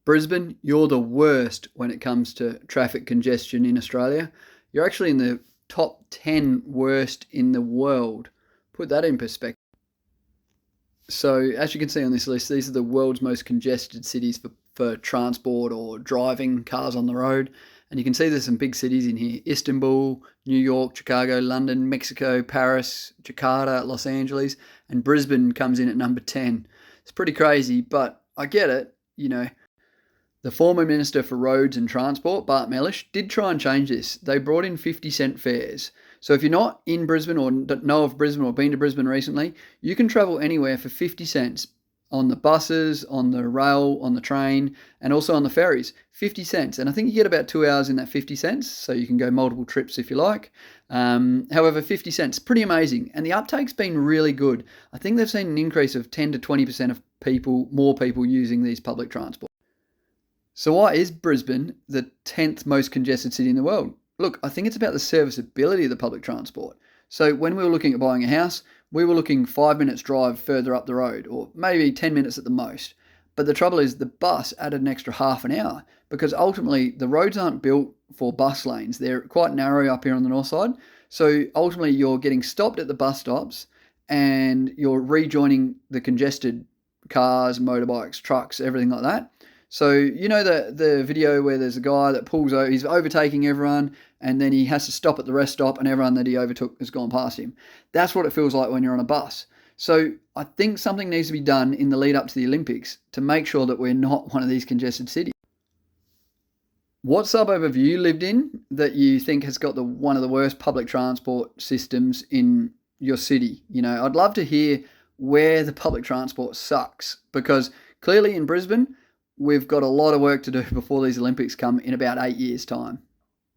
Brisbane, you're the worst when it comes to traffic congestion in Australia. You're actually in the top 10 worst in the world. Put that in perspective. So as you can see on this list, these are the world's most congested cities for transport or driving cars on the road. And you can see there's some big cities in here: Istanbul, New York, Chicago, London, Mexico, Paris, Jakarta, Los Angeles, and Brisbane comes in at number 10. It's pretty crazy, but I get it, you know. The former Minister for Roads and Transport, Bart Mellish, did try and change this. They brought in 50-cent fares. So if you're not in Brisbane or know of Brisbane or been to Brisbane recently, you can travel anywhere for 50 cents on the buses, on the rail, on the train, and also on the ferries. 50 cents. And I think you get about 2 hours in that 50 cents, so you can go multiple trips if you like. However, 50 cents, pretty amazing. And the uptake's been really good. I think they've seen an increase of 10 to 20% of more people using these public transport. So why is Brisbane the 10th most congested city in the world? Look, I think it's about the serviceability of the public transport. So when we were looking at buying a house, we were looking 5 minutes drive further up the road, or maybe 10 minutes at the most. But the trouble is the bus added an extra half an hour, because ultimately the roads aren't built for bus lanes. They're quite narrow up here on the north side. So ultimately you're getting stopped at the bus stops and you're rejoining the congested cars, motorbikes, trucks, everything like that. So you know the video where there's a guy that pulls over, he's overtaking everyone, and then he has to stop at the rest stop and everyone that he overtook has gone past him. That's what it feels like when you're on a bus. So I think something needs to be done in the lead up to the Olympics to make sure that we're not one of these congested cities. What suburb have you lived in that you think has got one of the worst public transport systems in your city? You know, I'd love to hear where the public transport sucks, because clearly in Brisbane, we've got a lot of work to do before these Olympics come in about 8 years' time.